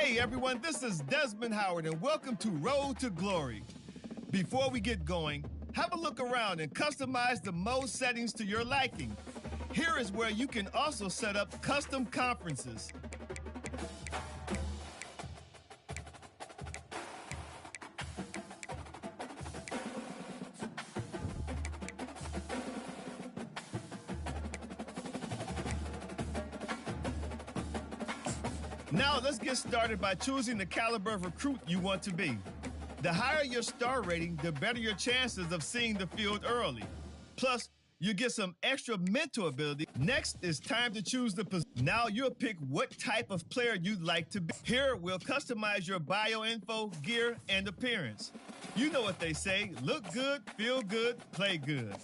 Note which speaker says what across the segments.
Speaker 1: Hey everyone, this is Desmond Howard and welcome to Road to Glory. Before we get going, have a look around and customize the mode settings to your liking. Here is where you can also set up custom conferences. Now let's get started by choosing the caliber of recruit you want to be. The higher your star rating, the better your chances of seeing the field early. Plus, you get some extra mental ability. Next, it's time to choose the position. Now you'll pick what type of player you'd like to be. Here, we'll customize your bio info, gear, and appearance. You know what they say, look good, feel good, play good.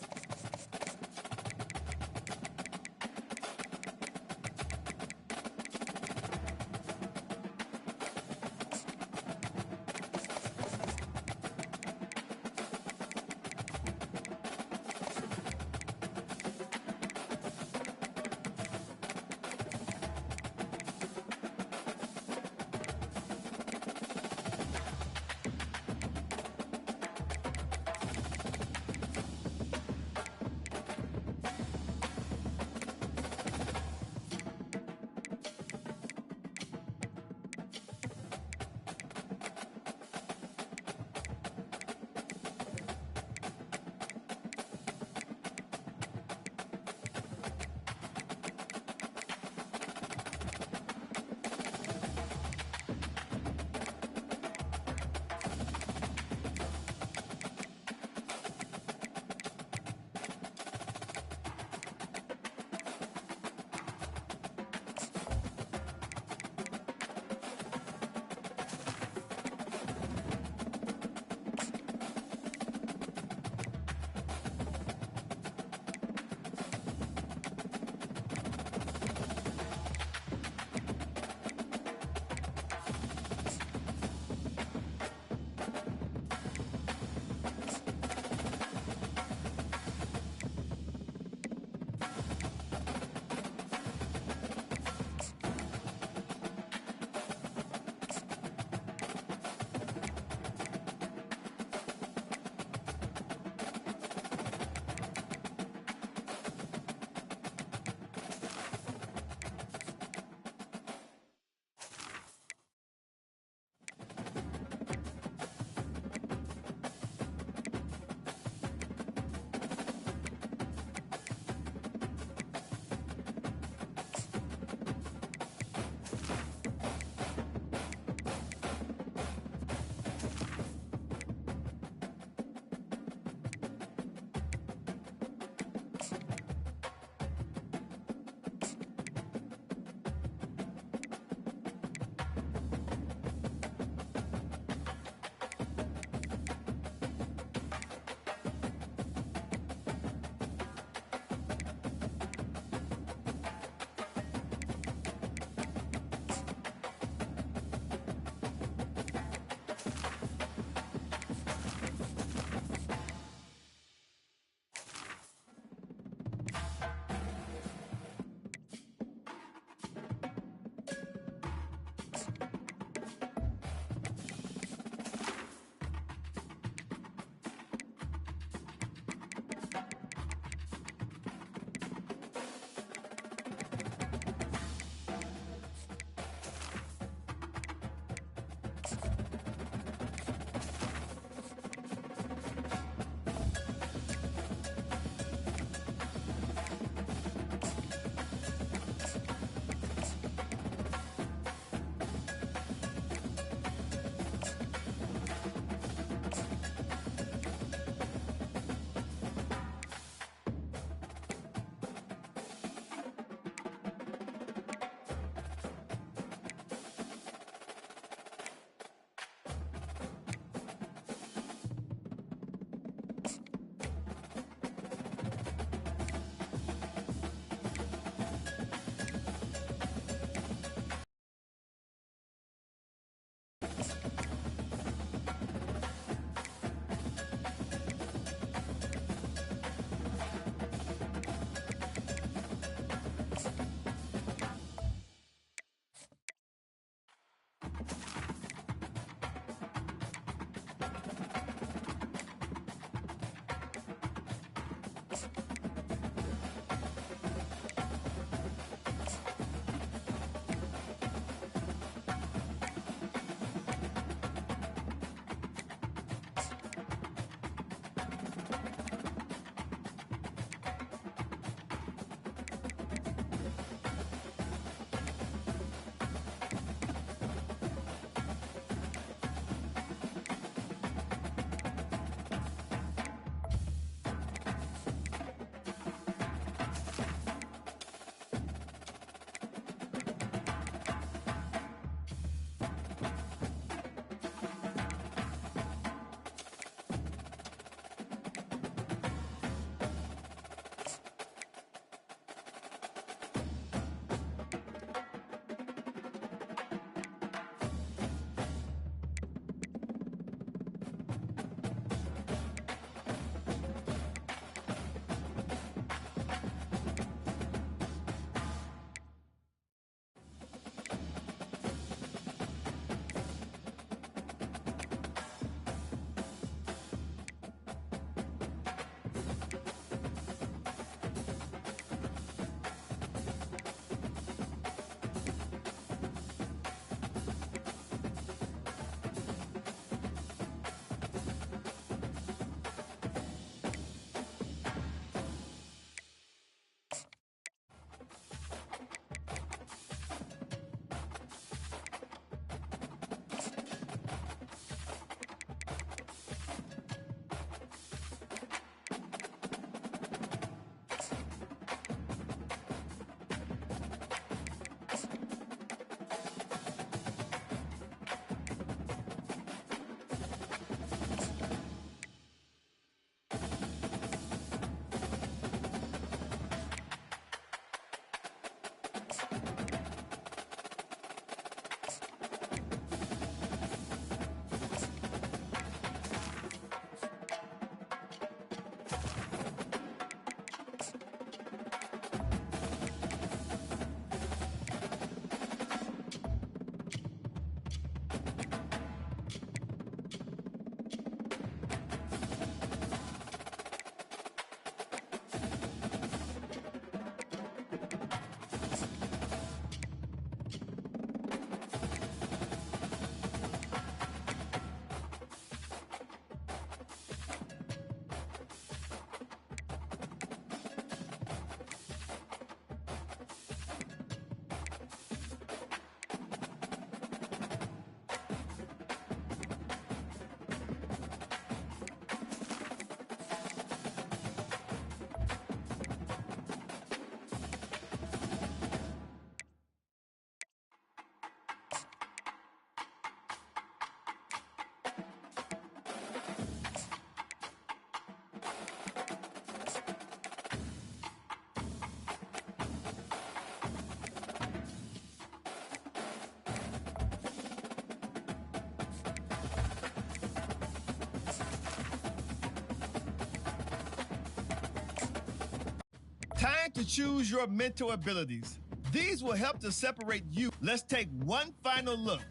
Speaker 1: time to choose your mental abilities. These will help to separate you. Let's take one final look.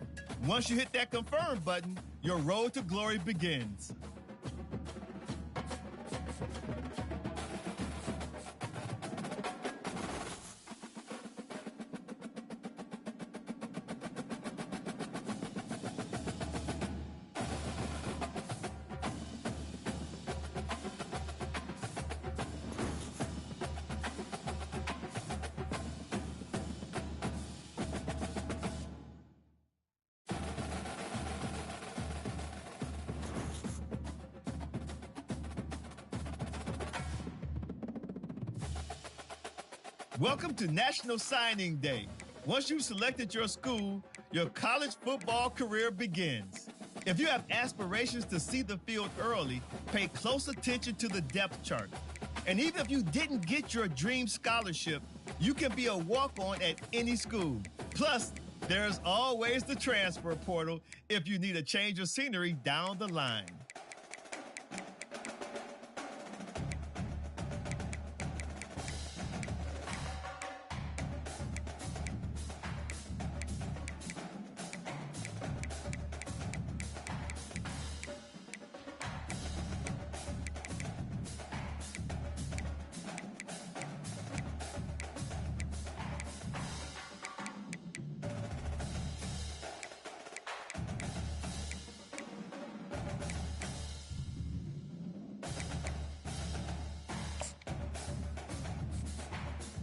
Speaker 1: Once you hit that confirm button, your road to glory begins. Welcome to National Signing Day. Once you've selected your school, your college football career begins. If you have aspirations to see the field early, pay close attention to the depth chart. And even if you didn't get your dream scholarship, you can be a walk-on at any school. Plus, there's always the transfer portal if you need a change of scenery down the line.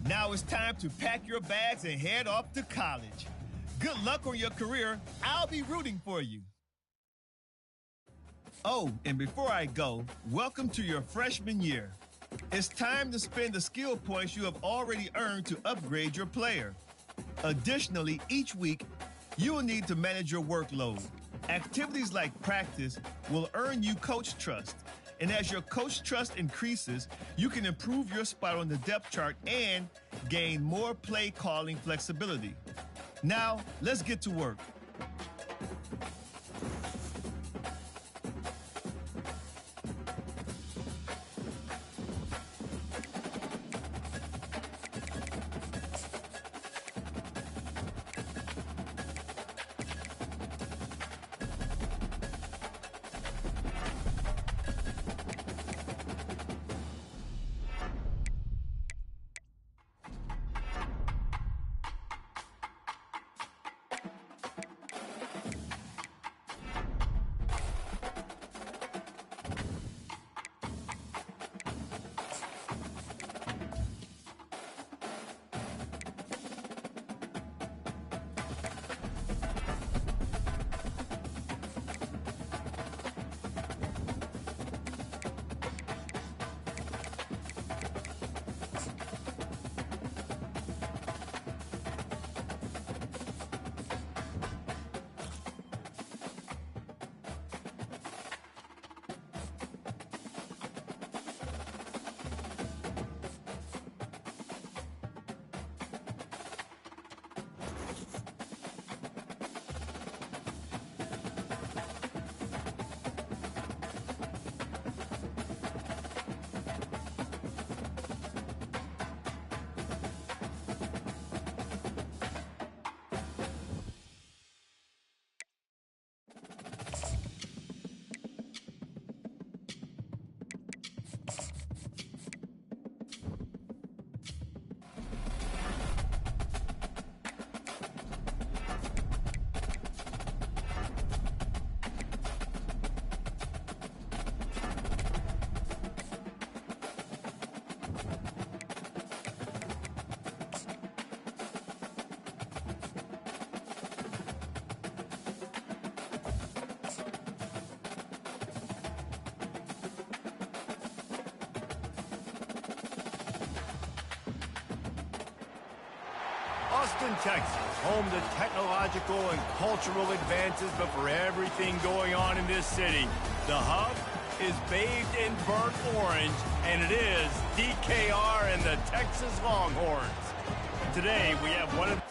Speaker 1: Now it's time to pack your bags and head off to college. Good luck on your career. I'll be rooting for you. Oh, and before I go, welcome to your freshman year. It's time to spend the skill points you have already earned to upgrade your player. Additionally, each week, you will need to manage your workload. Activities like practice will earn you coach trust. And as your coach trust increases, you can improve your spot on the depth chart and gain more play calling flexibility. Now, let's get to work.
Speaker 2: Austin, Texas, home to technological and cultural advances, but for everything going on in this city, the hub is bathed in burnt orange, and it is DKR and the Texas Longhorns. Today, we have one of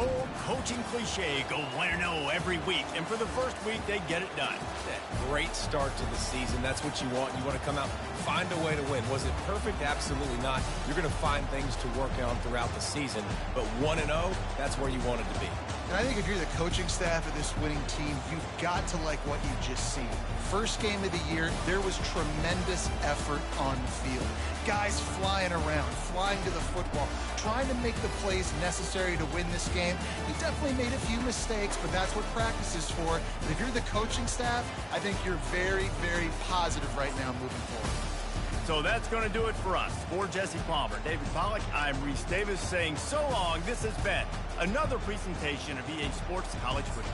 Speaker 2: old coaching cliche, go 1-0 every week, and for the first week, they get it done.
Speaker 3: Great start to the season. That's what you want. You want to come out, find a way to win. Was it perfect? Absolutely not. You're going to find things to work on throughout the season, but 1-0, that's where you want it to be.
Speaker 4: And I think if you're the coaching staff of this winning team, you've got to like what you've just seen. First game of the year, there was tremendous effort on the field. Guys flying around, flying to the football, trying to make the plays necessary to win this game. He definitely made a few mistakes, but that's what practice is for. And if you're the coaching staff, I think you're very, very positive right now moving forward.
Speaker 2: So that's going to do it for us. For Jesse Palmer, David Pollack, I'm Reese Davis saying so long. This has been another presentation of EA Sports College Football.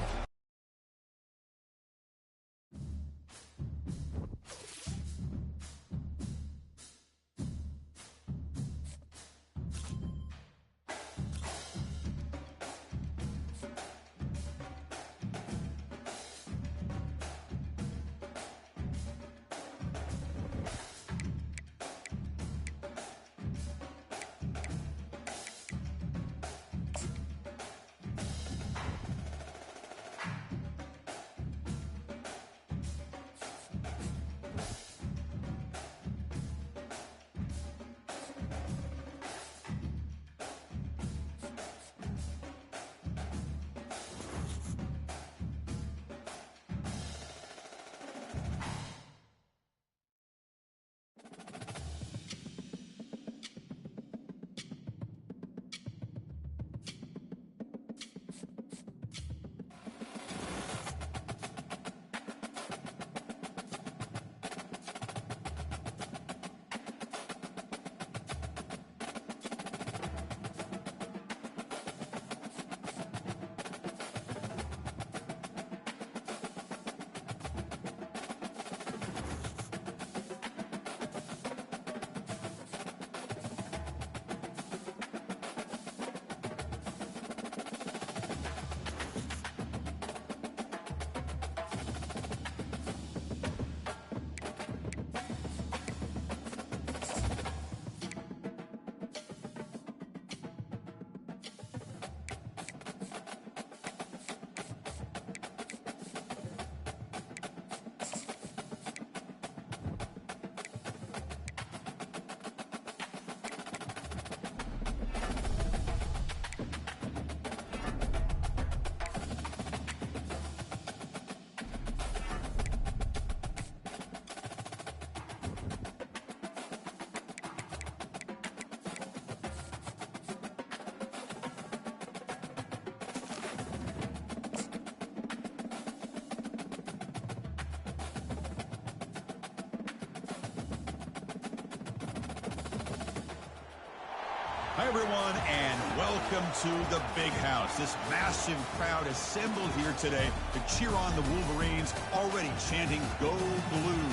Speaker 5: Hi, everyone, and welcome to the Big House. This massive crowd assembled here today to cheer on the Wolverines, already chanting, "Go Blue."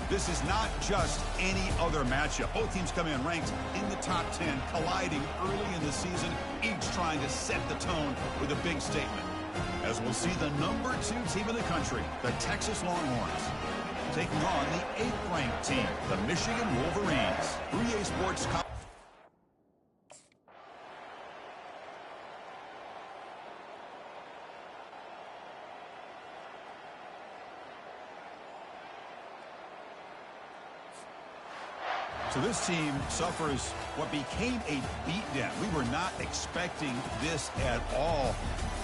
Speaker 5: This is not just any other matchup. Both teams come in ranked in the top 10, colliding early in the season, each trying to set the tone with a big statement. As we'll see the #2 team in the country, the Texas Longhorns, taking on the 8th-ranked team, the Michigan Wolverines. EA Sports. So this team suffers what became a beatdown. We were not expecting this at all.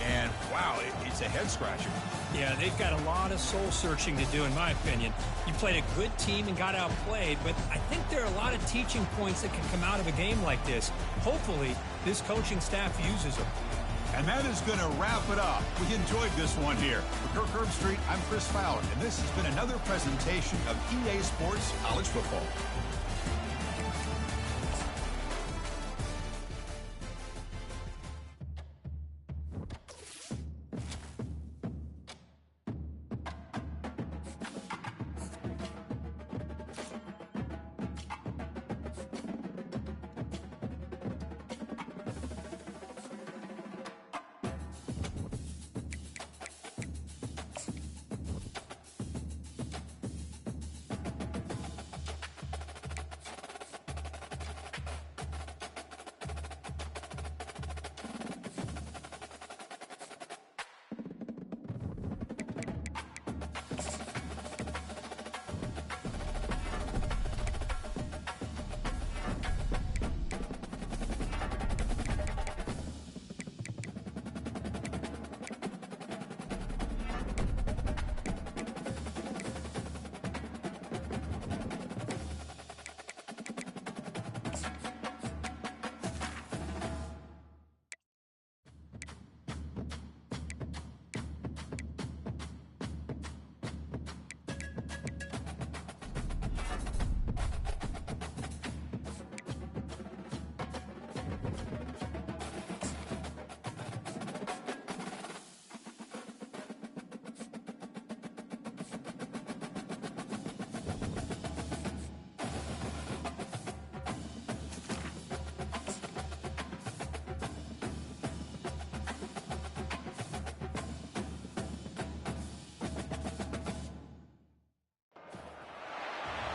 Speaker 5: And, wow, it's a head-scratcher.
Speaker 6: Yeah, they've got a lot of soul-searching to do, in my opinion. You played a good team and got outplayed, but I think there are a lot of teaching points that can come out of a game like this. Hopefully, this coaching staff uses them.
Speaker 5: And that is going to wrap it up. We enjoyed this one here. For Kirk Herbstreit, I'm Chris Fowler, and this has been another presentation of EA Sports College Football.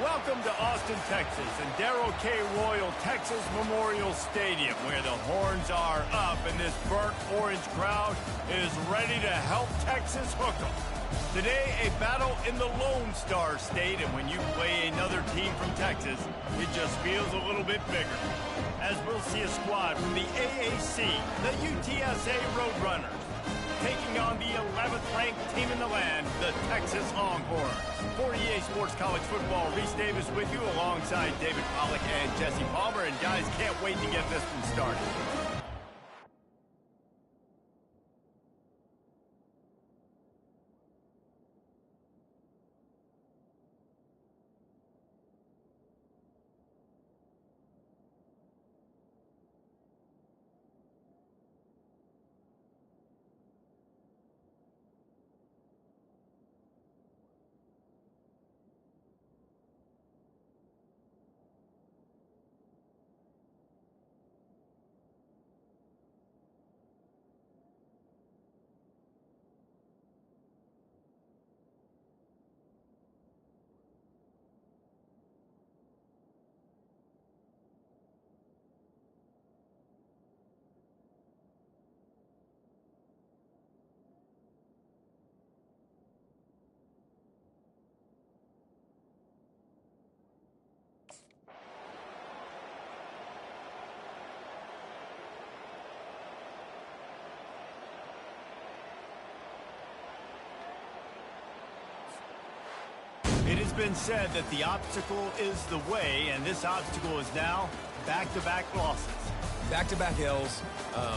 Speaker 2: Welcome to Austin, Texas, and Darrell K. Royal Texas Memorial Stadium, where the horns are up and this burnt orange crowd is ready to help Texas hook 'em. Today, a battle in the Lone Star State, and when you play another team from Texas, it just feels a little bit bigger. As we'll see a squad from the AAC, the UTSA Roadrunners, taking on the 11th-ranked team in the land, the Texas Longhorns. For EA Sports College Football, Reese Davis with you alongside David Pollack and Jesse Palmer. And guys, can't wait to get this one started. It has been said that the obstacle is the way, and this obstacle is now back-to-back losses.
Speaker 3: Back-to-back L's.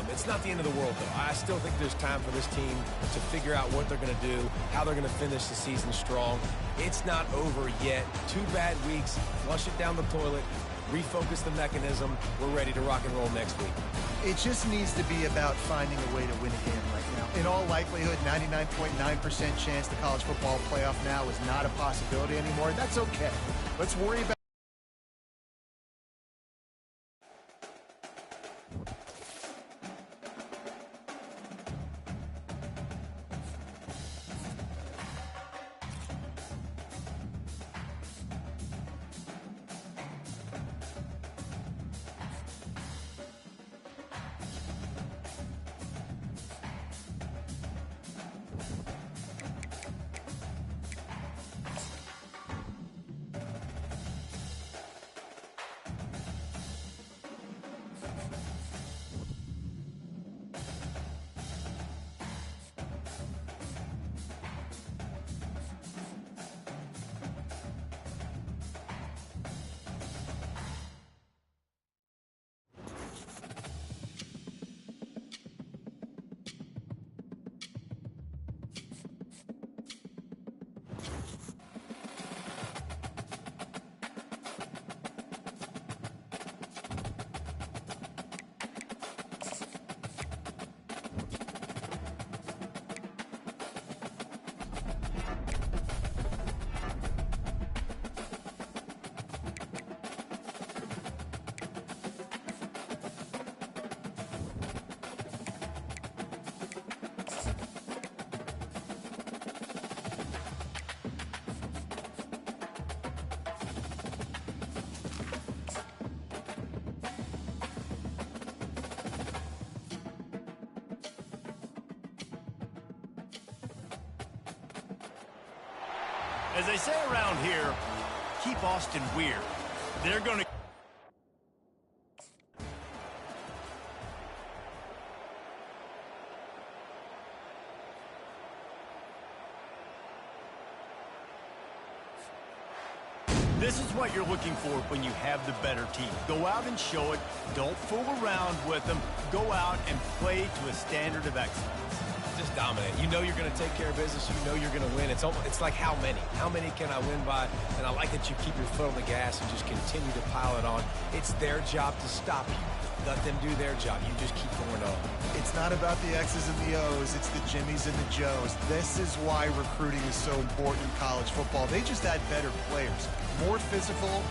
Speaker 3: It's not the end of the world, though. I still think there's time for this team to figure out what they're going to do, how they're going to finish the season strong. It's not over yet. 2 bad weeks. Flush it down the toilet. Refocus the mechanism. We're ready to rock and roll next week.
Speaker 4: It just needs to be about finding a way to win a game right now. In all likelihood, 99.9% chance the college football playoff now is not a possibility anymore. That's okay. Let's worry about
Speaker 2: As they say around here, keep Austin weird. They're going to... This is what you're looking for when you have the better team. Go out and show it. Don't fool around with them. Go out and play to a standard of excellence.
Speaker 3: Just dominate. You know you're going to take care of business. You know you're going to win. It's like how many? How many can I win by? And I like that you keep your foot on the gas and just continue to pile it on. It's their job to stop you. Let them do their job. You just keep going on.
Speaker 4: it's not about the X's and the O's. It's the Jimmies and the Joes. This is why recruiting is so important in college football. They just add better players, more physical.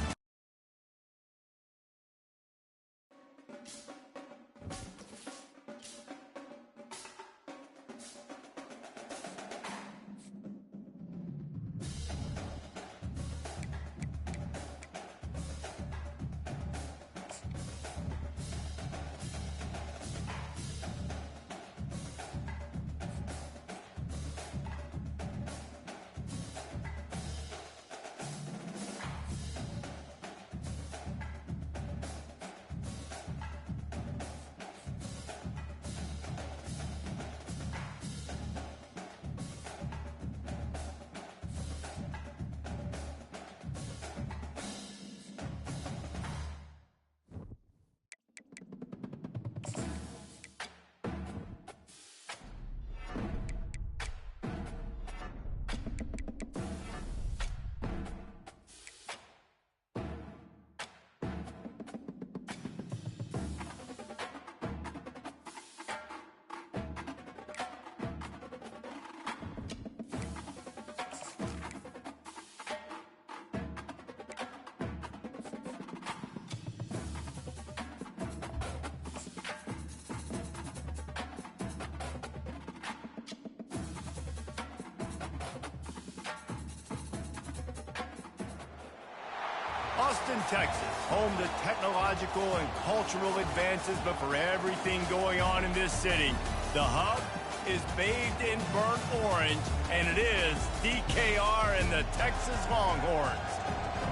Speaker 2: Austin, Texas, home to technological and cultural advances, but for everything going on in this city, the Hub is bathed in burnt orange, and it is DKR and the Texas Longhorns.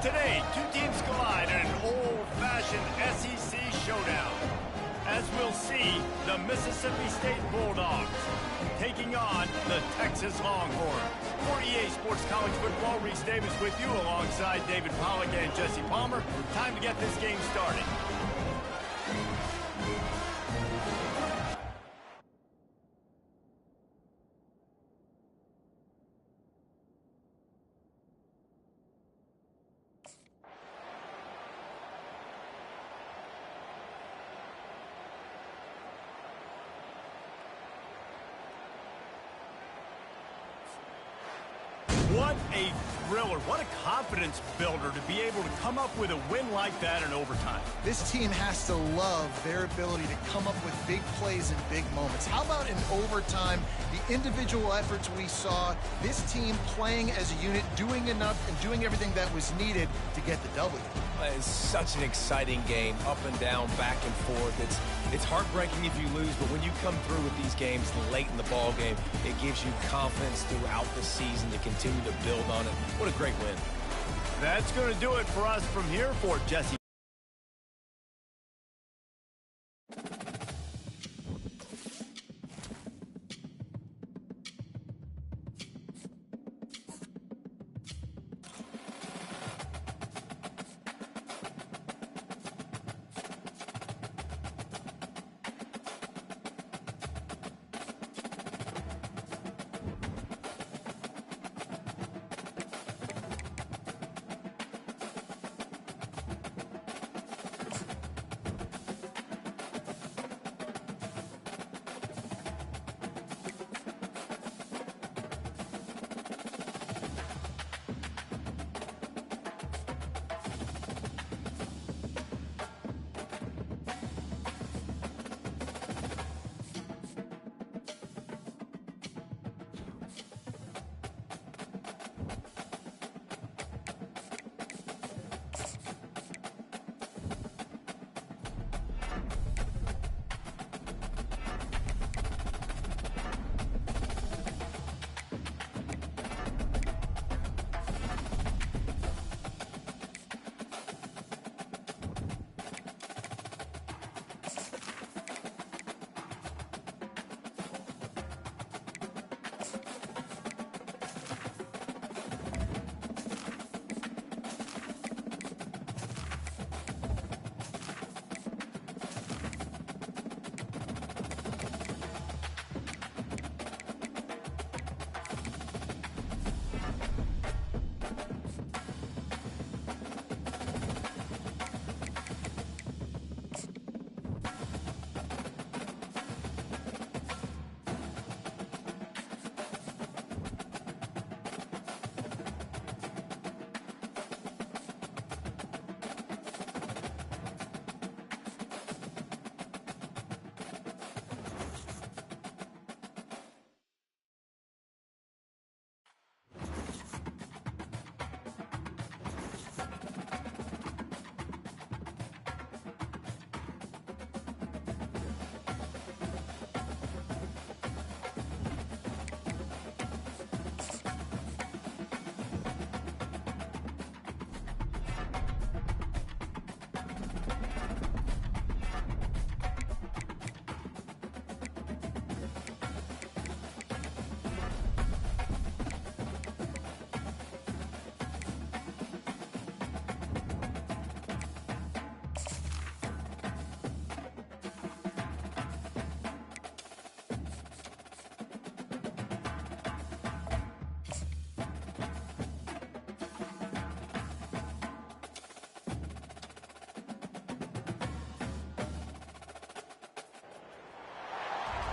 Speaker 2: Today, two teams collide in an old-fashioned SEC showdown. As we'll see, the Mississippi State Bulldogs taking on the Texas Longhorns. 48 Sports College Football, Reese Davis with you alongside David Pollack and Jesse Palmer. Time to get this game started. What a thriller. What a confidence builder to be able to come up with a win like that in overtime.
Speaker 4: This team has to love their ability to come up with big plays and big moments. How about in overtime, the individual efforts we saw, this team playing as a unit, doing enough and doing everything that was needed to get the W.
Speaker 3: It's such an exciting game, up and down, back and forth. It's heartbreaking if you lose, but when you come through with these games late in the ball game, it gives you confidence throughout the season to continue to build on it. What a great win.
Speaker 2: That's going to do it for us from here for Jesse.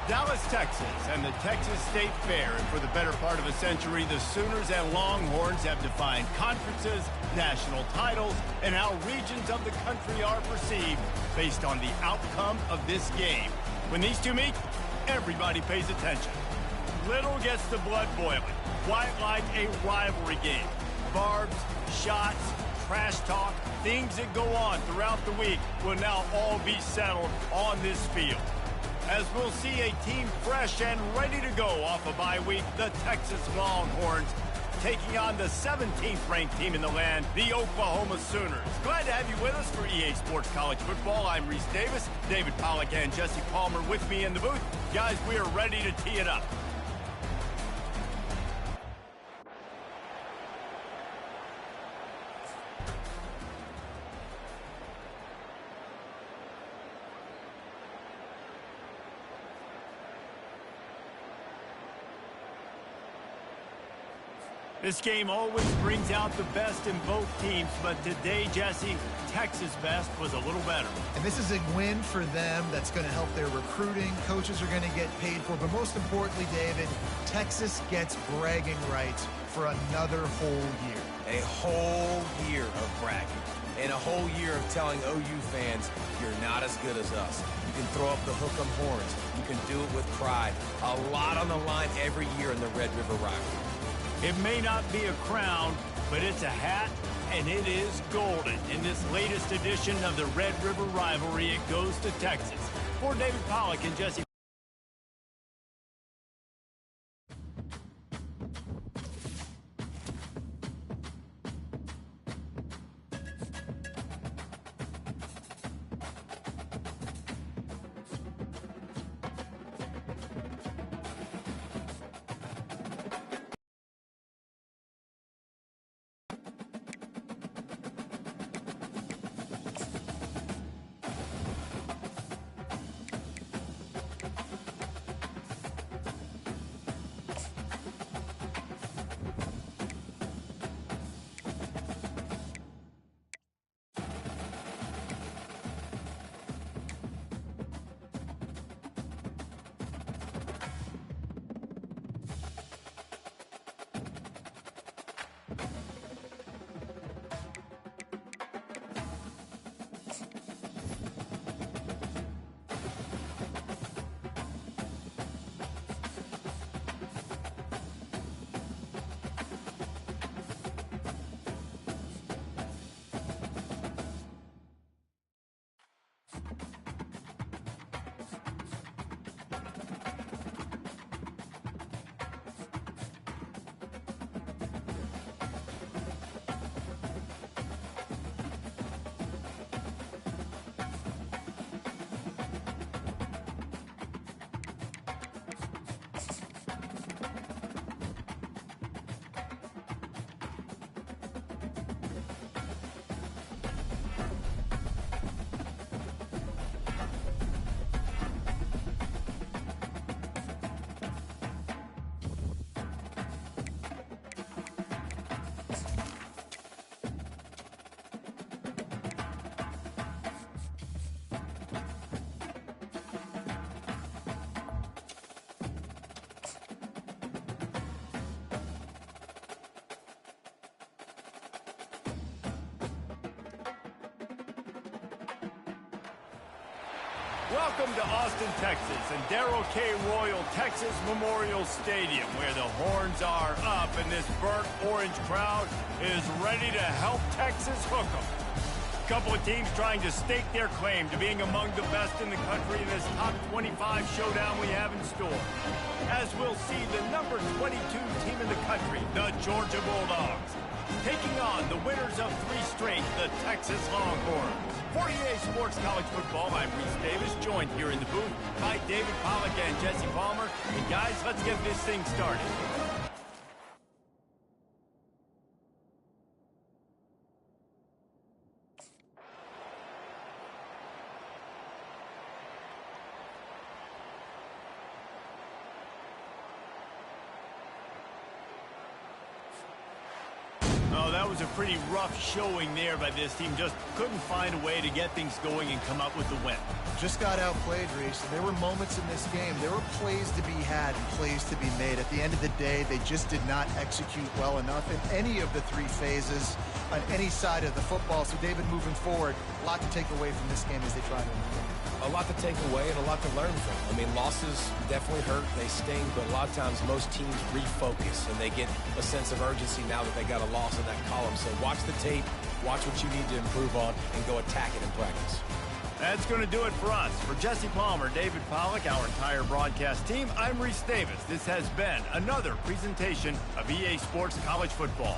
Speaker 2: Dallas, Texas, and the Texas State Fair. And for the better part of a century, the Sooners and Longhorns have defined conferences, national titles, and how regions of the country are perceived based on the outcome of this game. When these two meet, everybody pays attention. Little gets the blood boiling, quite like a rivalry game. Barbs, shots, trash talk, things that go on throughout the week will now all be settled on this field. As we'll see a team fresh and ready to go off a bye week, the Texas Longhorns taking on the 17th ranked team in the land, the Oklahoma Sooners. Glad to have you with us for EA Sports College Football. I'm Reese Davis, David Pollack and Jesse Palmer with me in the booth. Guys, we are ready to tee it up. This game always brings out the best in both teams, but today, Jesse, Texas' best was a little better.
Speaker 4: And this is a win for them that's going to help their recruiting. Coaches are going to get paid for, but most importantly, David, Texas gets bragging rights for another whole year.
Speaker 3: A whole year of bragging. And a whole year of telling OU fans, you're not as good as us. You can throw up the hook 'em horns. You can do it with pride. A lot on the line every year in the Red River rivalry.
Speaker 2: It may not be a crown, but it's a hat, and it is golden. In this latest edition of the Red River rivalry, it goes to Texas. For David Pollack and Jesse Welcome to Austin, Texas, and Darrell K. Royal Texas Memorial Stadium, where the horns are up and this burnt orange crowd is ready to help Texas hook 'em. A couple of teams trying to stake their claim to being among the best in the country in this top 25 showdown we have in store. As we'll see the number 22 team in the country, the Georgia Bulldogs, taking on the winners of 3 straight, the Texas Longhorns. For EA Sports College Football, I'm Reese Davis, joined here in the booth by David Pollack and Jesse Palmer. And guys, let's get this thing started. Oh, that was a pretty rough showing there by this team. Just couldn't find a way to get things going and come up with the win.
Speaker 4: Just got outplayed, Reese. There were moments in this game. There were plays to be had and plays to be made. At the end of the day, they just did not execute well enough in any of the 3 phases on any side of the football. So, David, moving forward, a lot to take away from this game as they try to win.
Speaker 3: A lot to take away and a lot to learn from. I mean, losses definitely hurt, they sting, but a lot of times most teams refocus and they get a sense of urgency now that they got a loss in that column. So watch the tape, watch what you need to improve on, and go attack it in practice.
Speaker 2: That's going to do it for us. For Jesse Palmer, David Pollack, our entire broadcast team, I'm Reese Davis. This has been another presentation of EA Sports College Football.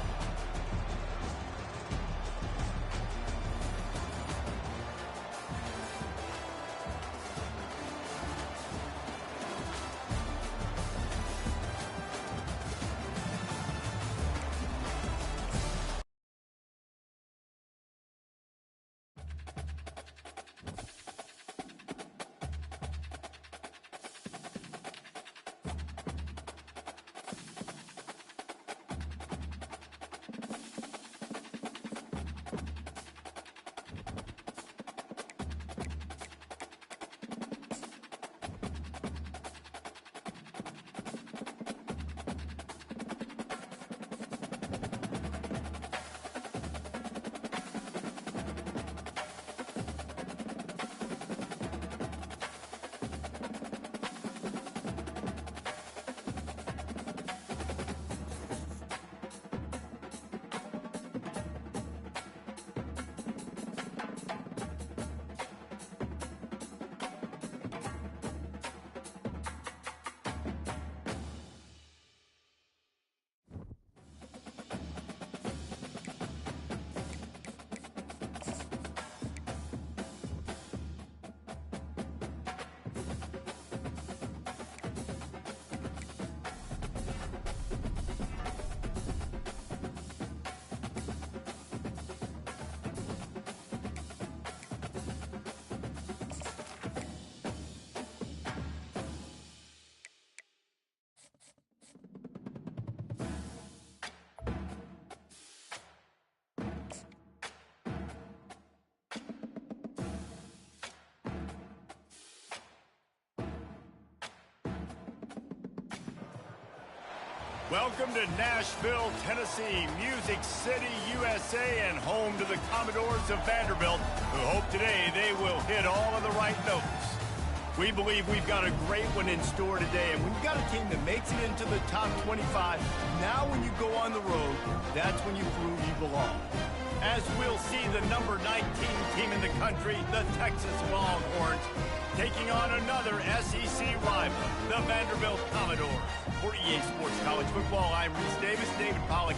Speaker 2: Welcome to Nashville, Tennessee, Music City, USA, and home to the Commodores of Vanderbilt, who hope today they will hit all of the right notes. We believe we've got a great one in store today, and when you've got a team that makes it into the top 25, now when you go on the road, that's when you prove you belong. As we'll see the number 19 team in the country, the Texas Longhorns, taking on another SEC rival, the Vanderbilt Commodores. For EA Sports College Football, I'm Reese Davis, David Pollack.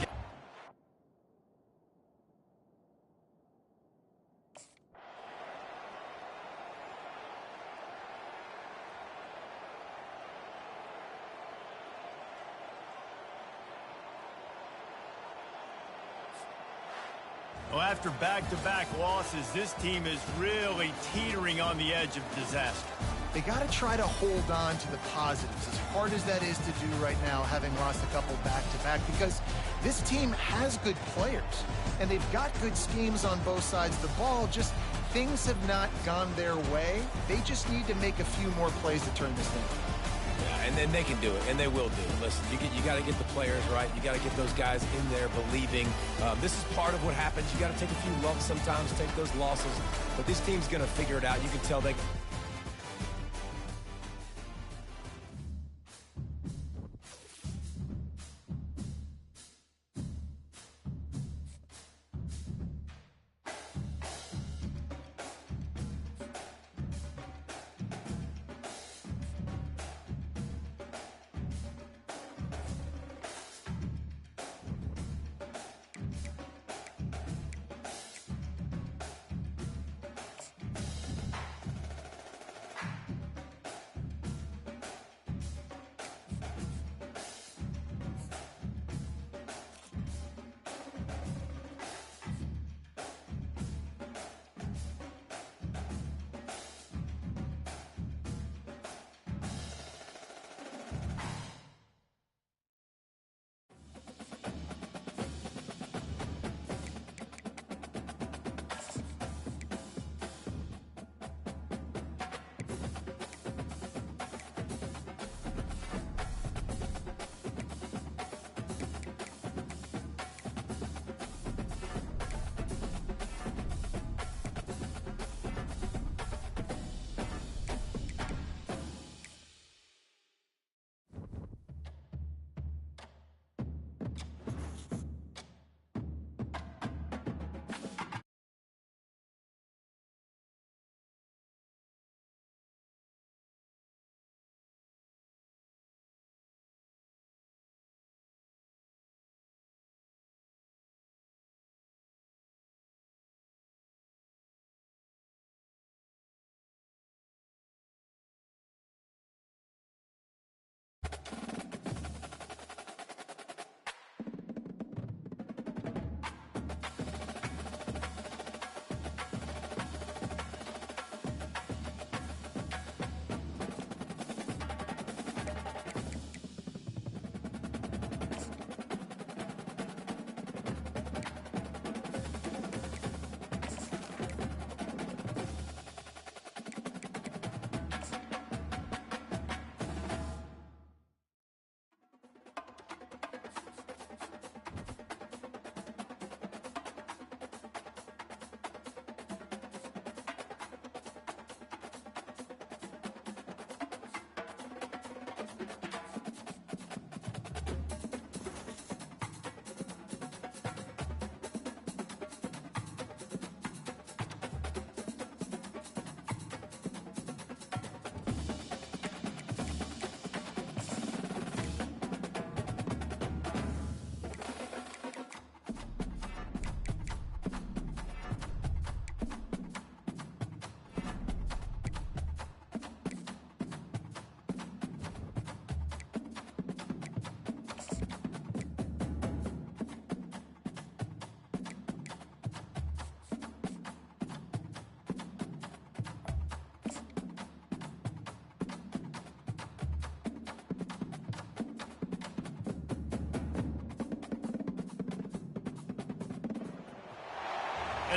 Speaker 2: Well, after back-to-back losses, this team is really teetering on the edge of disaster.
Speaker 4: They got to try to hold on to the positives, as hard as that is to do right now, having lost a couple back-to-back, because this team has good players, and they've got good schemes on both sides of the ball, just things have not gone their way. They just need to make a few more plays to turn this thing.
Speaker 3: Yeah, and then they can do it, and they will do it. Listen, you got to get the players right. You got to get those guys in there believing. This is part of what happens. You got to take a few lumps sometimes, take those losses, but this team's going to figure it out. You can tell they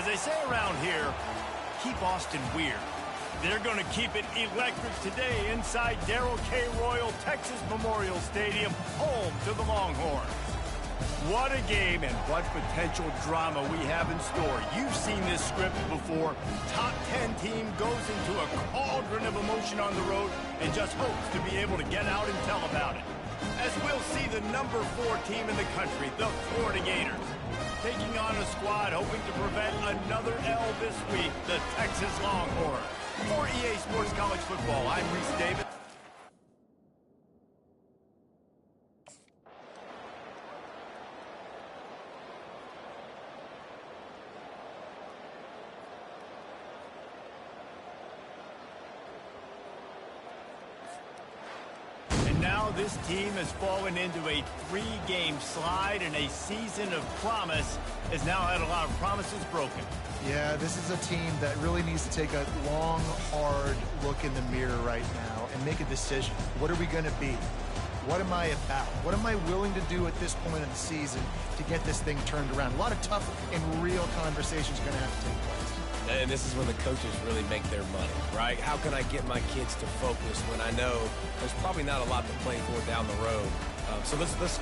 Speaker 2: As they say around here, keep Austin weird. They're going to keep it electric today inside Darrell K. Royal Texas Memorial Stadium, home to the Longhorns. What a game and what potential drama we have in store. You've seen this script before. Top 10 team goes into a cauldron of emotion on the road and just hopes to be able to get out and tell about it. As we'll see the number 4 team in the country, the Florida Gators, taking on a squad hoping to prevent another L this week, the Texas Longhorns. For EA Sports College Football, I'm Reese Davis. Now this team has fallen into a 3-game slide, and a season of promise has now had a lot of promises broken.
Speaker 4: Yeah, this is a team that really needs to take a long, hard look in the mirror right now and make a decision. What are we going to be? What am I about? What am I willing to do at this point in the season to get this thing turned around? A lot of tough and real conversations are going to have to take place.
Speaker 3: And this is when the coaches really make their money, right? How can I get my kids to focus when I know there's probably not a lot to play for down the road? So let's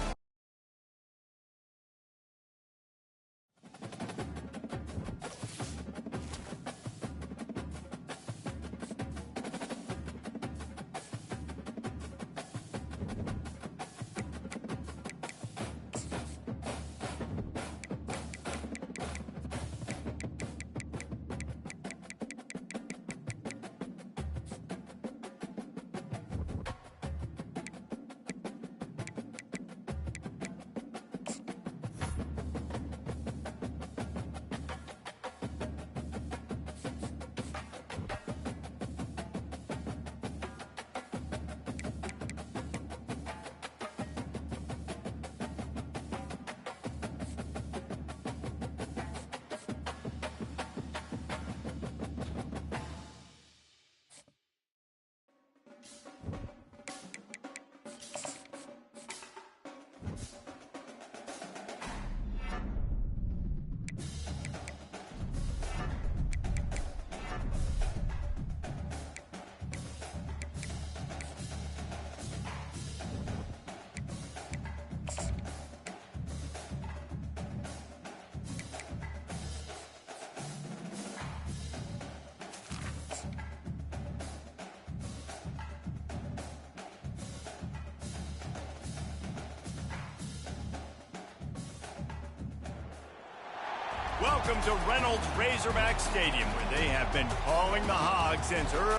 Speaker 2: Welcome to Reynolds Razorback Stadium, where they have been calling the Hogs since early.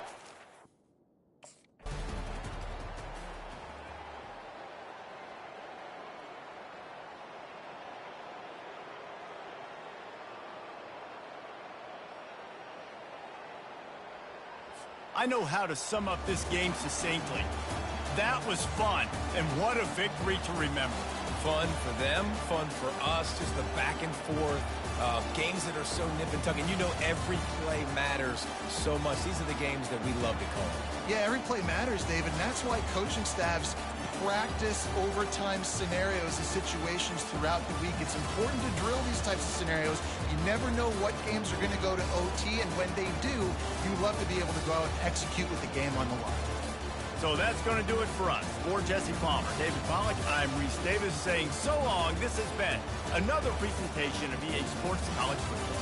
Speaker 2: I know how to sum up this game succinctly. That was fun, and what a victory to remember.
Speaker 3: Fun for them, fun for us, just the back and forth. Games that are so nip and tuck, and you know every play matters so much. These are the games that we love to call.
Speaker 4: Yeah, every play matters, David, and that's why coaching staffs practice overtime scenarios and situations throughout the week. It's important to drill these types of scenarios. You never know what games are going to go to OT, and when they do, you love to be able to go out and execute with the game on the line.
Speaker 2: So that's going to do it for us. For Jesse Palmer, David Pollack, I'm Reese Davis saying so long. This has been another presentation of EA Sports College Football.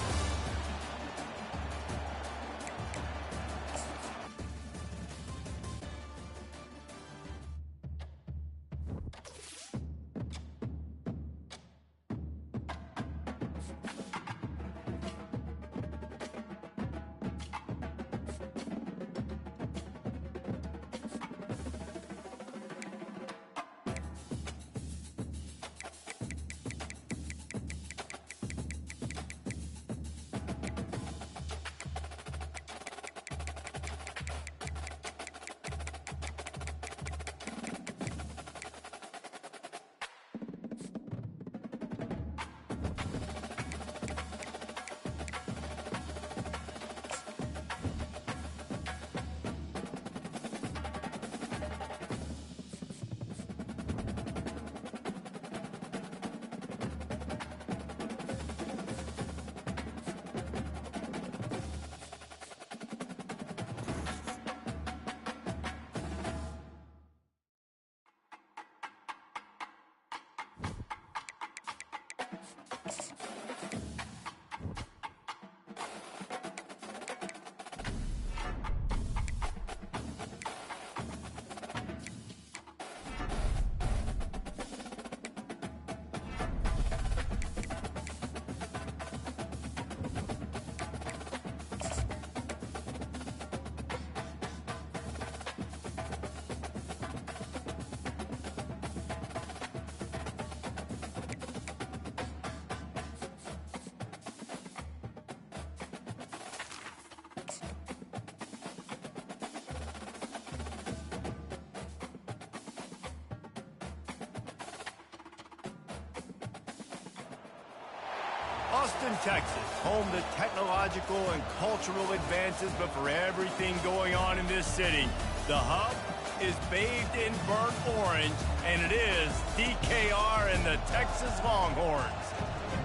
Speaker 2: Austin, Texas, home to technological and cultural advances, but for everything going on in this city, the Hub is bathed in burnt orange, and it is DKR and the Texas Longhorns.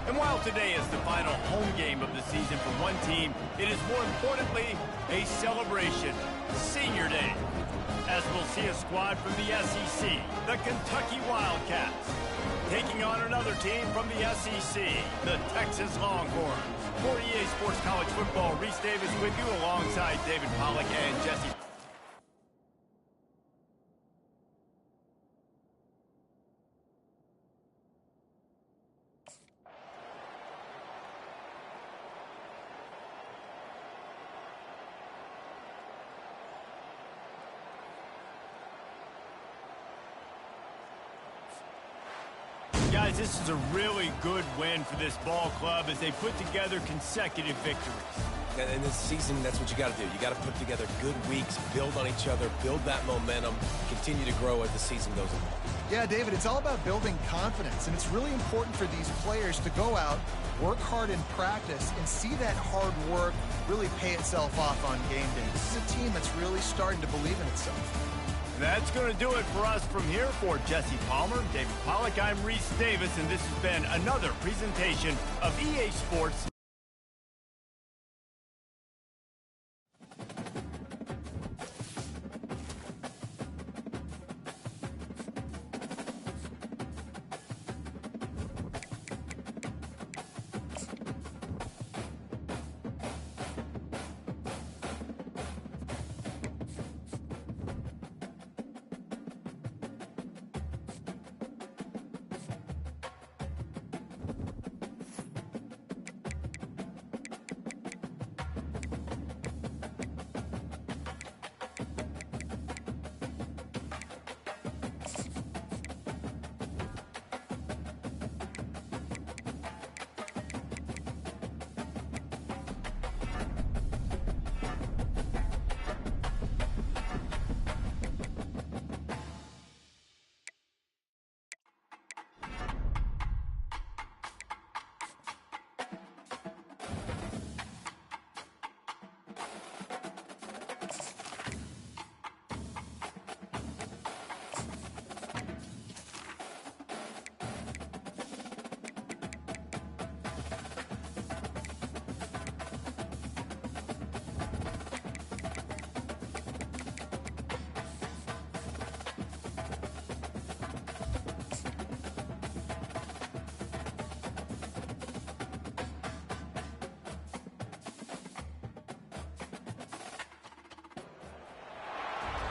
Speaker 2: And while today is the final home game of the season for one team, it is more importantly a celebration, Senior Day, as we'll see a squad from the SEC, the Kentucky Wildcats, taking on another team from the SEC, the Texas Longhorns. For EA Sports College Football, Reese Davis with you alongside David Pollack and Jesse. Guys, this is a really good win for this ball club as they put together consecutive victories.
Speaker 3: In this season, that's what you got to do. You got to put together good weeks, build on each other, build that momentum, continue to grow as the season goes on.
Speaker 4: Yeah, David, it's all about building confidence, and it's really important for these players to go out, work hard in practice, and see that hard work really pay itself off on game day. This is a team that's really starting to believe in itself.
Speaker 2: That's going to do it for us from here. For Jesse Palmer, David Pollack, I'm Reese Davis, and this has been another presentation of EA Sports.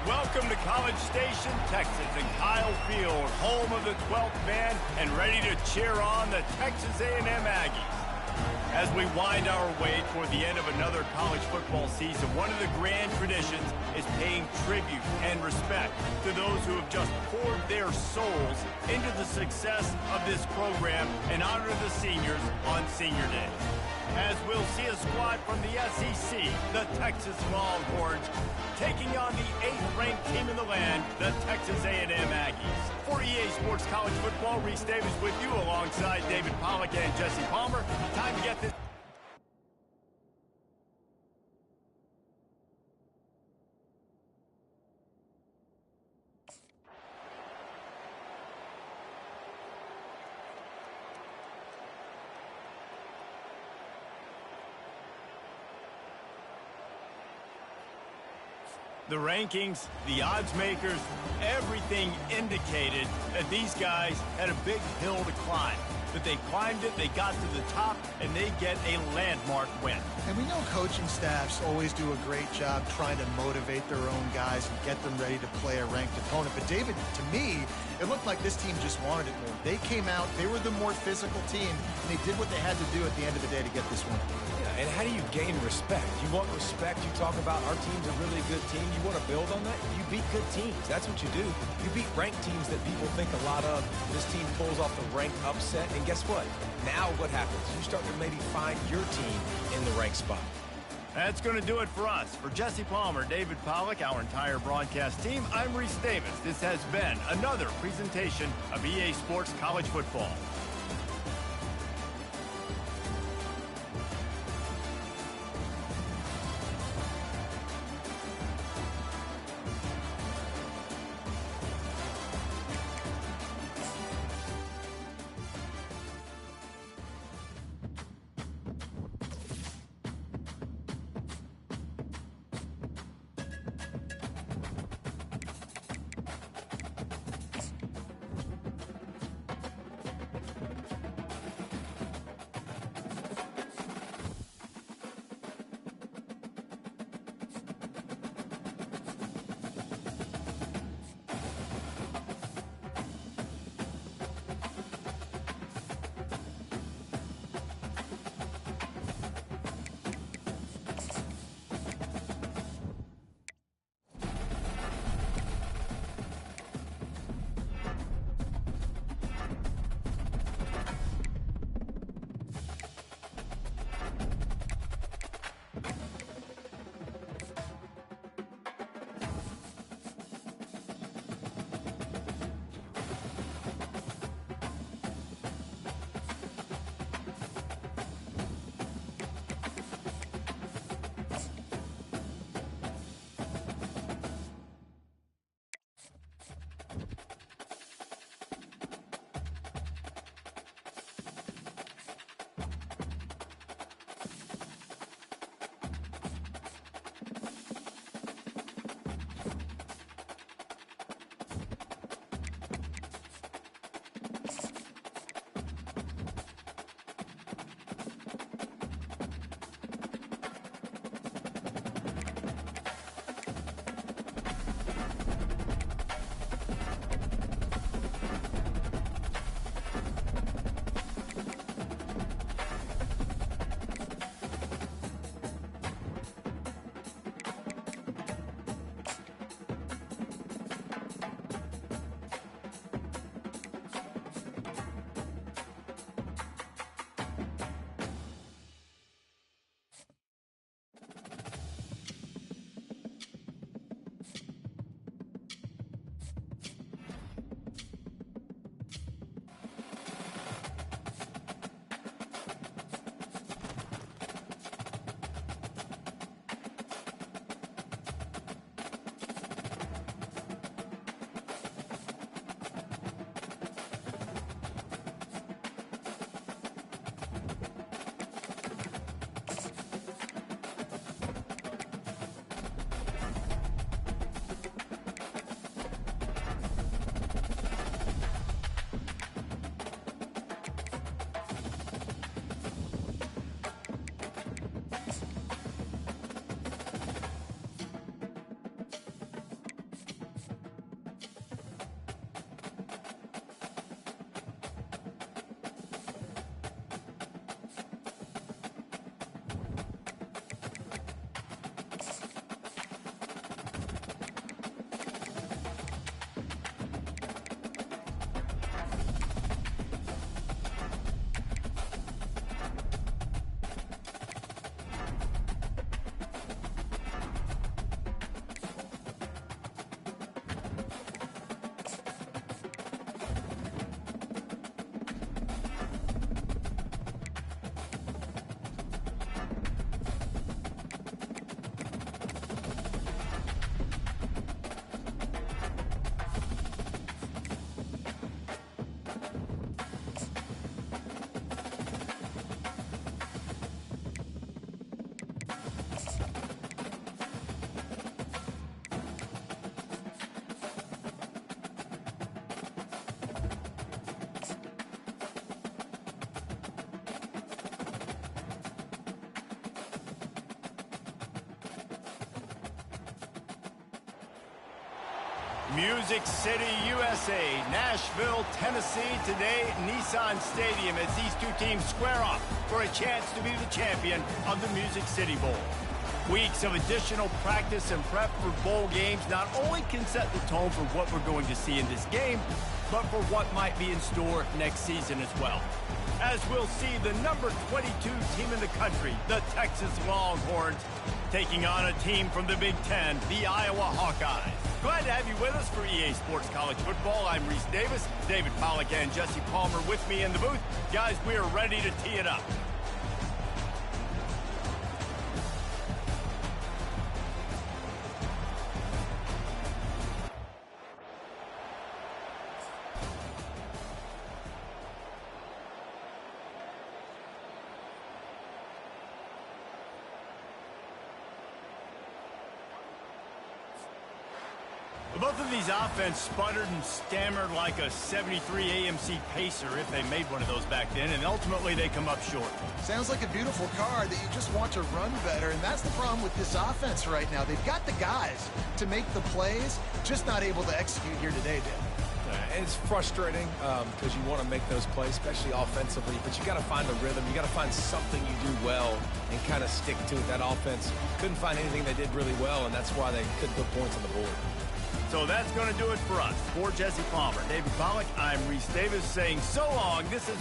Speaker 2: Welcome to College Station, Texas, and Kyle Field, home of the 12th man, and ready to cheer on the Texas A&M Aggies. As we wind our way toward the end of another college football season, one of the grand traditions is paying tribute and respect to those who have just poured their souls into the success of this program and honor the seniors on Senior Day. As we'll see a squad from the SEC, the Texas Longhorns, taking on the 8th-ranked team in the land, the Texas A&M Aggies. For EA Sports College Football, Reese Davis with you alongside David Pollack and Jesse Palmer. Time to get this. The rankings, the odds makers, everything indicated that these guys had a big hill to climb. But they climbed it, they got to the top, and they get a landmark win.
Speaker 4: And we know coaching staffs always do a great job trying to motivate their own guys and get them ready to play a ranked opponent. But David, to me, it looked like this team just wanted it more. They came out, they were the more physical team, and they did what they had to do at the end of the day to get this win.
Speaker 3: Yeah, and how do you gain respect? You want respect, you talk about our team's a really good team. You want to build on that? You beat good teams. That's what you do. You beat ranked teams that people think a lot of. This team pulls off the ranked upset, and guess what? Now what happens? You start to maybe find your team in the ranked spot.
Speaker 2: That's going to do it for us. For Jesse Palmer, David Pollack, our entire broadcast team, I'm Reese Davis. This has been another presentation of EA Sports College Football. Music City, USA, Nashville, Tennessee, today Nissan Stadium as these two teams square off for a chance to be the champion of the Music City Bowl. Weeks of additional practice and prep for bowl games not only can set the tone for what we're going to see in this game, but for what might be in store next season as well. As we'll see the number 22 team in the country, the Texas Longhorns, taking on a team from the Big Ten, the Iowa Hawkeyes. Glad to have you with us for EA Sports College Football. I'm Reese Davis, David Pollack and Jesse Palmer with me in the booth. Guys, we are ready to tee it up. Both of these offense sputtered and stammered like a 73 AMC Pacer if they made one of those back then, and ultimately they come up short.
Speaker 4: Sounds like a beautiful car that you just want to run better, and that's the problem with this offense right now. They've got the guys to make the plays, just not able to execute here today, Dan.
Speaker 3: And it's frustrating because you want to make those plays, especially offensively, but you got to find the rhythm. You got to find something you do well and kind of stick to it. That offense couldn't find anything they did really well, and that's why they couldn't put points on the board.
Speaker 2: So that's going to do it for us. For Jesse Palmer, David Pollack, I'm Reese Davis saying so long. This is...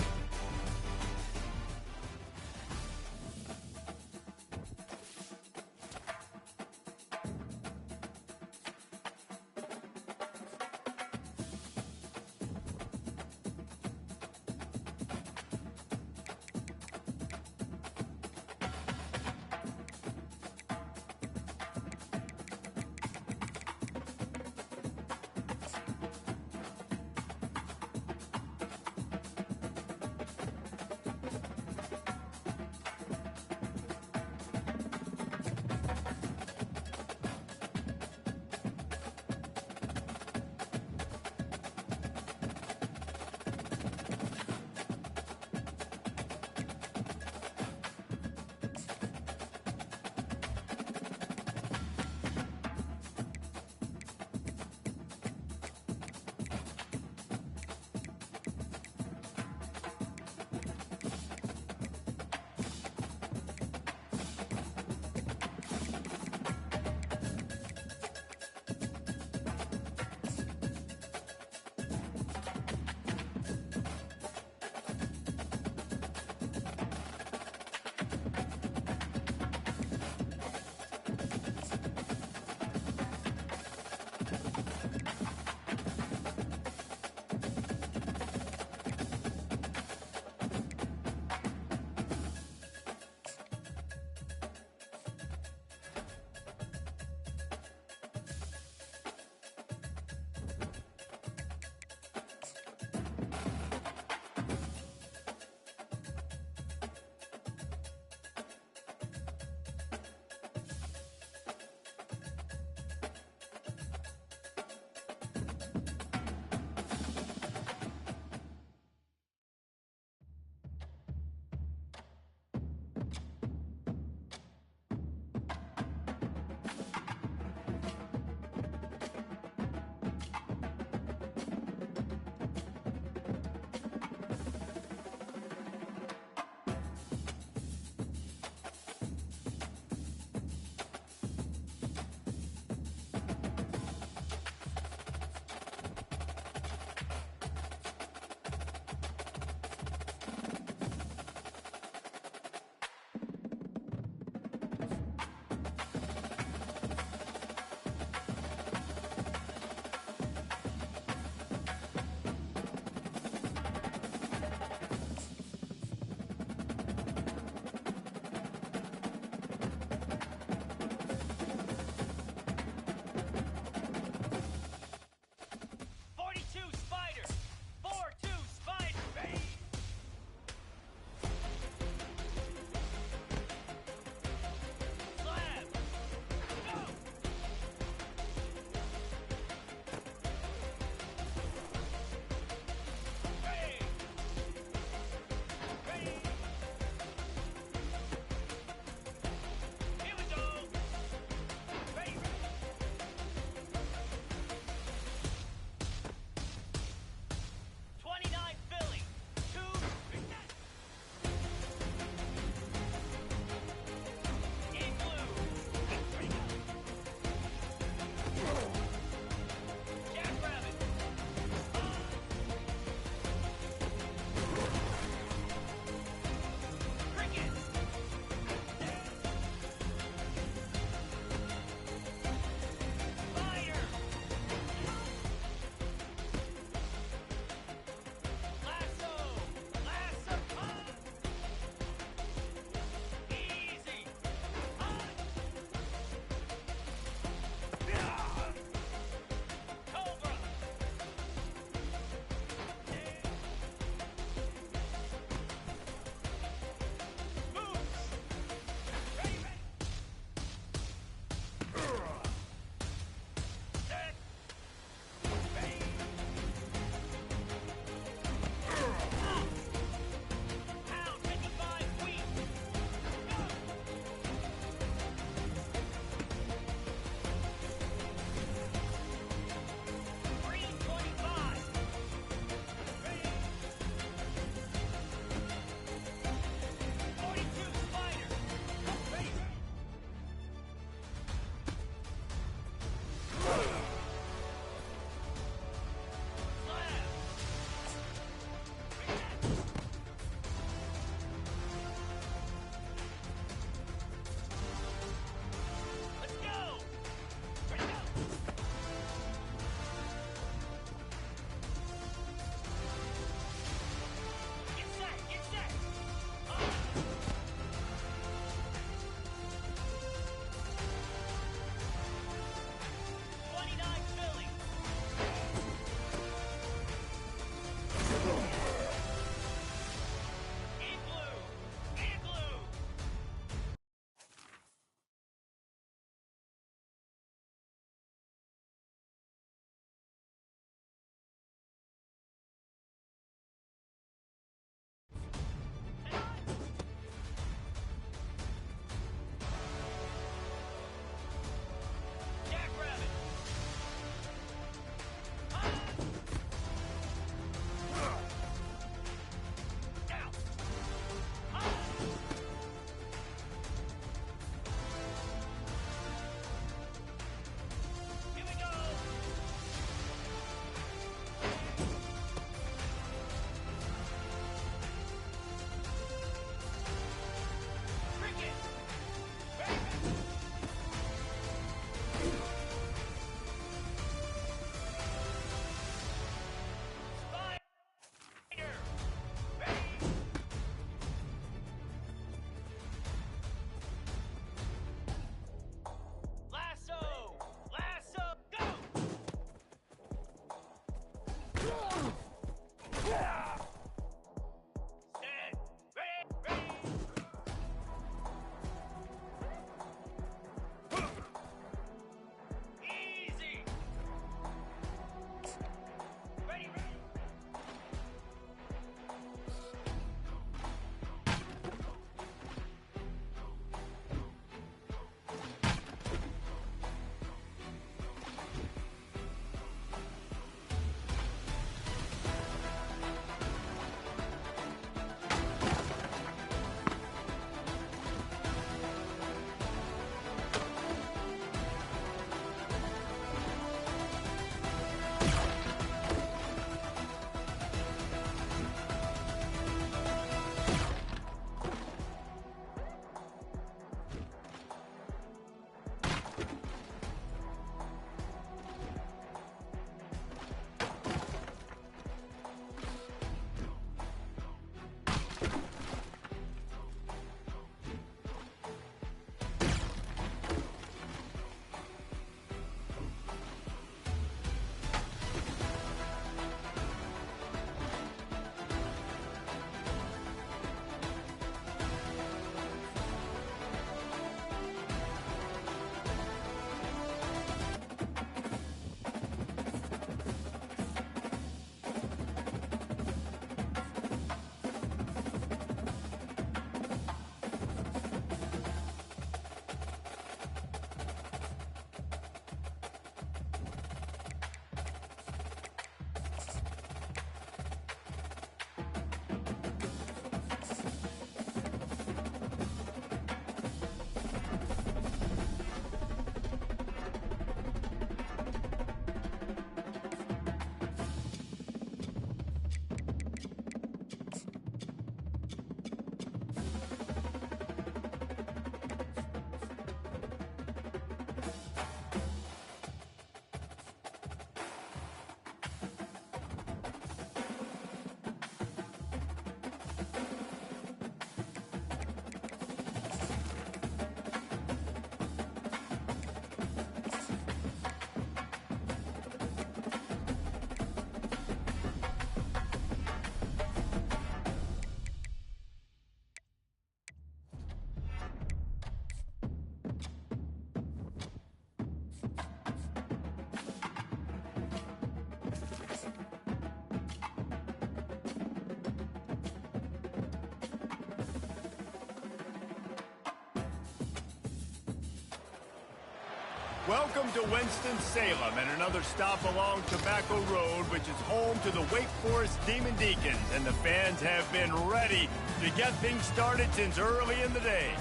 Speaker 2: Welcome to Winston-Salem and another stop along Tobacco Road, which is home to the Wake Forest Demon Deacons, and the fans have been ready to get things started since early in the day.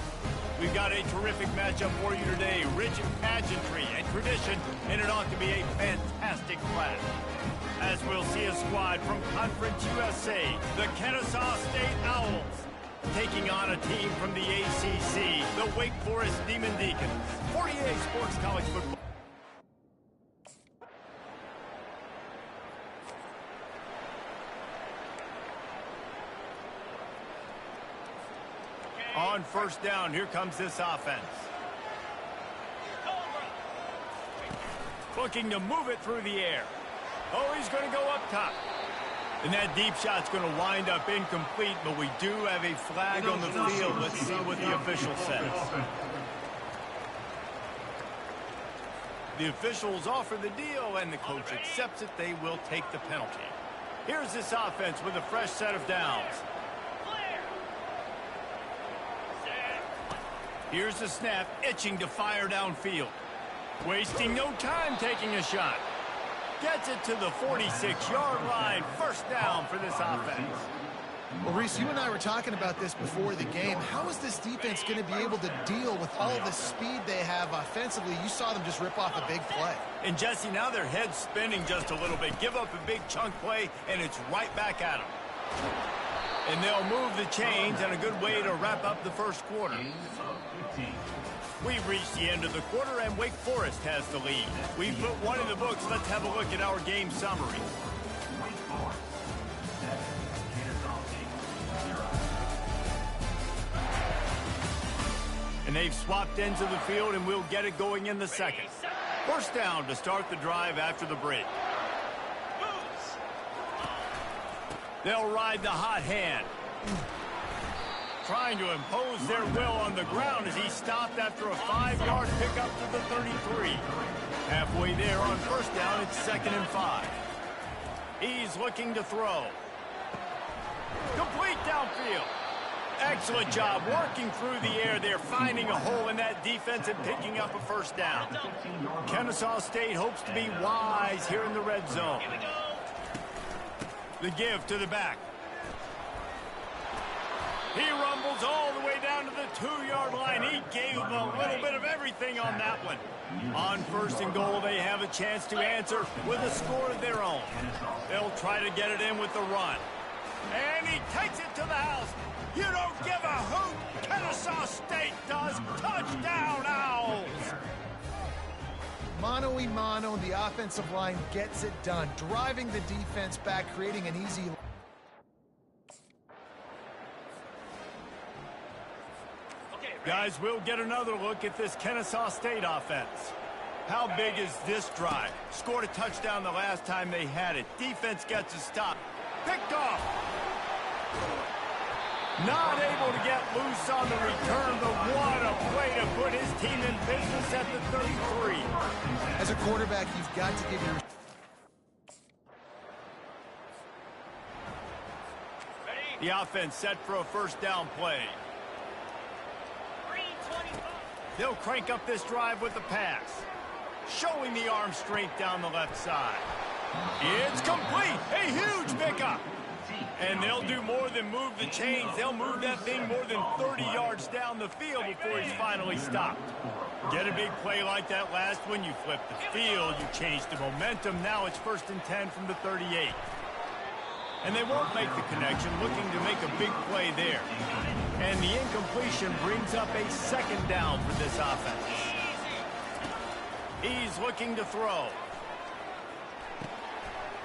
Speaker 2: We've got a terrific matchup for you today, rich in pageantry and tradition, and it ought to be a fantastic clash. As we'll see a squad from Conference USA, the Kennesaw State Owls, taking on a team from the ACC, the Wake Forest Demon Deacons. 48 Sports College Football. On first down, here comes this offense. Looking to move it through the air. Oh, he's going to go up top. And that deep shot's going to wind up incomplete, but we do have a flag on the field. Let's see what the official says. The officials offer the deal, and the coach accepts it. They will take the penalty. Here's this offense with a fresh set of downs. Here's the snap, itching to fire downfield. Wasting no time taking a shot. Gets it to the 46-yard line. First down for this offense.
Speaker 4: Well, Reese, you and I were talking about this before the game. How is this defense going to be able to deal with all the speed they have offensively? You saw them just rip off a big play.
Speaker 2: And, Jesse, now their head's spinning just a little bit. Give up a big chunk play, and it's right back at them. And they'll move the chains, and a good way to wrap up the first quarter. We've reached the end of the quarter, and Wake Forest has the lead. We've put one in the books. Let's have a look at our game summary. And they've swapped ends of the field, and we'll get it going in the second. First down to start the drive after the break. They'll ride the hot hand. Trying to impose their will on the ground as he stopped after a 5-yard pickup to the 33. Halfway there on first down, it's 2nd and 5. He's looking to throw. Complete downfield. Excellent job working through the air there, finding a hole in that defense and picking up a first down. Kennesaw State hopes to be wise here in the red zone. The give to the back. He rumbles all the way down to the 2-yard line. He gave them a little bit of everything on that one. On first and goal, they have a chance to answer with a score of their own. They'll try to get it in with the run. And he takes it to the house. You don't give a hoot. Kennesaw State does. Touchdown, Owls.
Speaker 4: Mano-a-mano, the offensive line gets it done. Driving the defense back, creating an easy...
Speaker 2: Guys, we'll get another look at this Kennesaw State offense. How big is this drive? Scored a touchdown the last time they had it. Defense gets a stop. Picked off. Not able to get loose on the return, but what a play to put his team in business at the 33.
Speaker 4: As a quarterback, you've got to give your...
Speaker 2: The offense set for a first down play. They'll crank up this drive with the pass. Showing the arm strength down the left side. It's complete. A huge pickup. And they'll do more than move the chains. They'll move that thing more than 30 yards down the field before he's finally stopped. Get a big play like that last one, you flip the field, you change the momentum. Now it's 1st and 10 from the 38. And they won't make the connection, looking to make a big play there. And the incompletion brings up a 2nd down for this offense. He's looking to throw.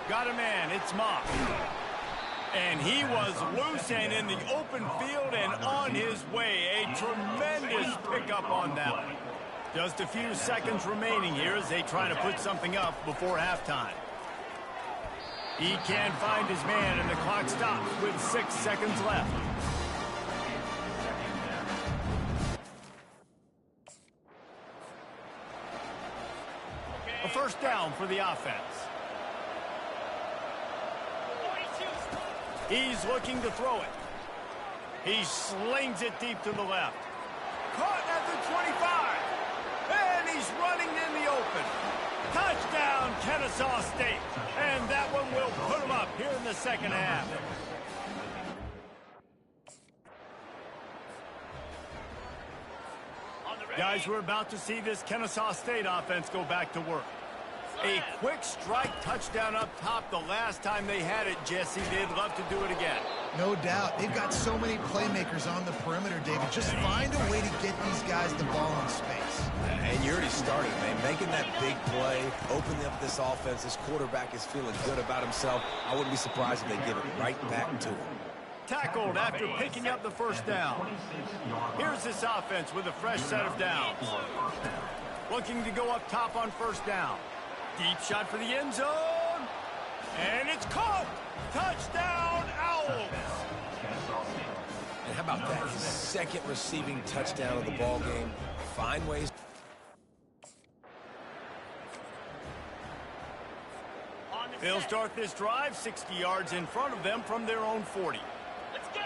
Speaker 2: Got a man, it's Mock. And he was loose and in the open field and on his way. A tremendous pickup on that one. Just a few seconds remaining here as they try to put something up before halftime. He can't find his man, and the clock stops with 6 seconds left. A first down for the offense. He's looking to throw it. He slings it deep to the left. Caught at the 25. And he's running in the Kennesaw State. And that one will put them up here in the second half. Guys, we're about to see this Kennesaw State offense go back to work. A quick strike touchdown up top the last time they had it, Jesse. They'd love to do it again.
Speaker 4: No doubt. They've got so many playmakers on the perimeter, David. Just find a way to get these guys the ball in space.
Speaker 3: And you already started, man. Making that big play, opening up this offense. This quarterback is feeling good about himself. I wouldn't be surprised if they give it right back to him.
Speaker 2: Tackled after picking up the first down. Here's this offense with a fresh set of downs. Looking to go up top on first down. Deep shot for the end zone. And it's caught. Touchdown, Owls.
Speaker 3: And how about that? His second receiving touchdown of the ball game. Find ways.
Speaker 2: They'll start this drive 60 yards in front of them from their own 40. Let's go.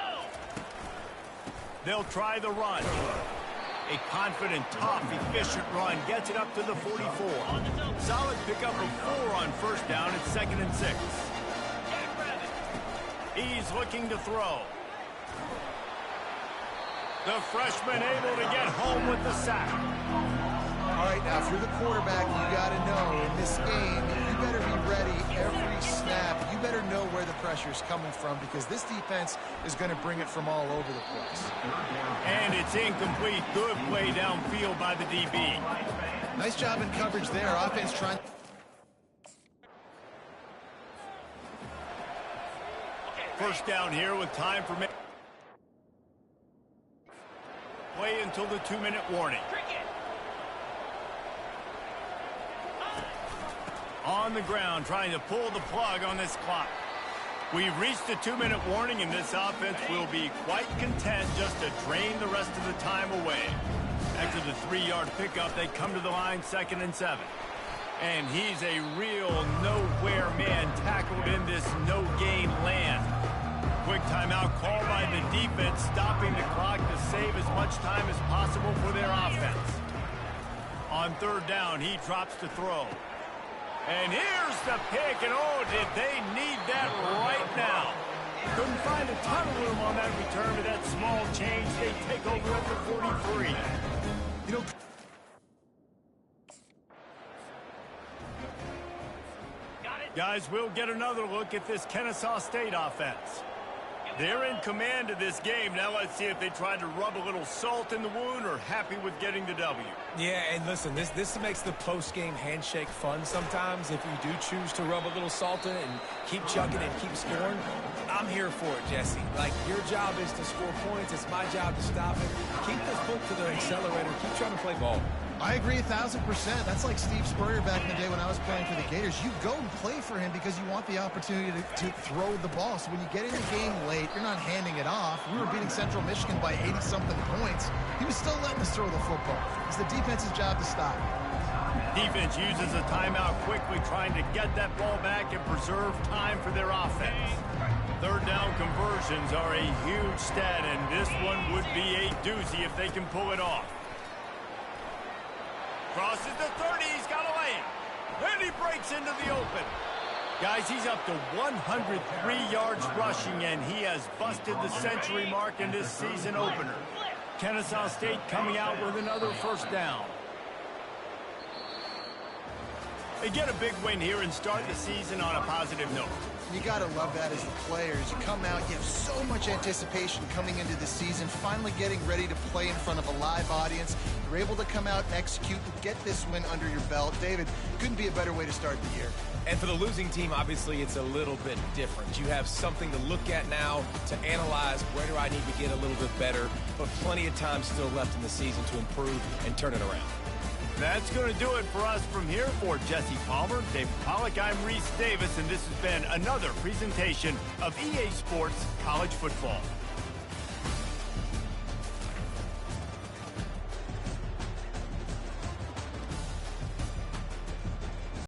Speaker 2: They'll try the run. A confident, tough, efficient run gets it up to the 44. Solid pickup of 4 on first down at 2nd and 6. He's looking to throw. The freshman able to get home with the sack.
Speaker 4: All right, now, if you're the quarterback, you got to know in this game, you better be ready every snap. You better know where the pressure is coming from because this defense is going to bring it from all over the place.
Speaker 2: And it's incomplete. Good play downfield by the DB.
Speaker 4: Nice job in coverage there. Offense trying.
Speaker 2: First down here with time for play until the 2-minute warning. On the ground, trying to pull the plug on this clock. We've reached the 2-minute warning, and this offense will be quite content just to drain the rest of the time away. After the 3-yard pickup, they come to the line 2nd and 7. And he's a real nowhere man tackled in this no-gain land. Quick timeout call by the defense, stopping the clock to save as much time as possible for their offense. On third down, he drops to throw. And here's the pick, and oh, did they need that right now. Couldn't find a ton of room on that return, but that small change, they take over at the 43.
Speaker 4: You know,
Speaker 2: guys, we'll get another look at this Kennesaw State offense. They're in command of this game. Now let's see if they try to rub a little salt in the wound or happy with getting the W.
Speaker 3: Yeah, and listen, this makes the post-game handshake fun sometimes if you do choose to rub a little salt in it and keep chugging and keep scoring. I'm here for it, Jesse. Like, your job is to score points. It's my job to stop it. Keep the foot to the accelerator. Keep trying to play ball.
Speaker 4: I agree 1,000%. That's like Steve Spurrier back in the day when I was playing for the Gators. You go and play for him because you want the opportunity to throw the ball. So when you get in the game late, you're not handing it off. We were beating Central Michigan by 80-something points. He was still letting us throw the football. It's the defense's job to stop.
Speaker 2: Defense uses a timeout quickly, trying to get that ball back and preserve time for their offense. Third down conversions are a huge stat, and this one would be a doozy if they can pull it off. Crosses the 30, he's got a lane. Then he breaks into the open. Guys, he's up to 103 yards rushing, and he has busted the century mark in this season opener. Kennesaw State coming out with another first down. They get a big win here and start the season on a positive note.
Speaker 4: You got to love that as the players. You come out, you have so much anticipation coming into the season, finally getting ready to play in front of a live audience. You're able to come out and execute and get this win under your belt. David, couldn't be a better way to start the year.
Speaker 3: And for the losing team, obviously, it's a little bit different. You have something to look at now to analyze where do I need to get a little bit better, but plenty of time still left in the season to improve and turn it around.
Speaker 2: That's going to do it for us from here. For Jesse Palmer, David Pollack, I'm Reese Davis, and this has been another presentation of EA Sports College Football.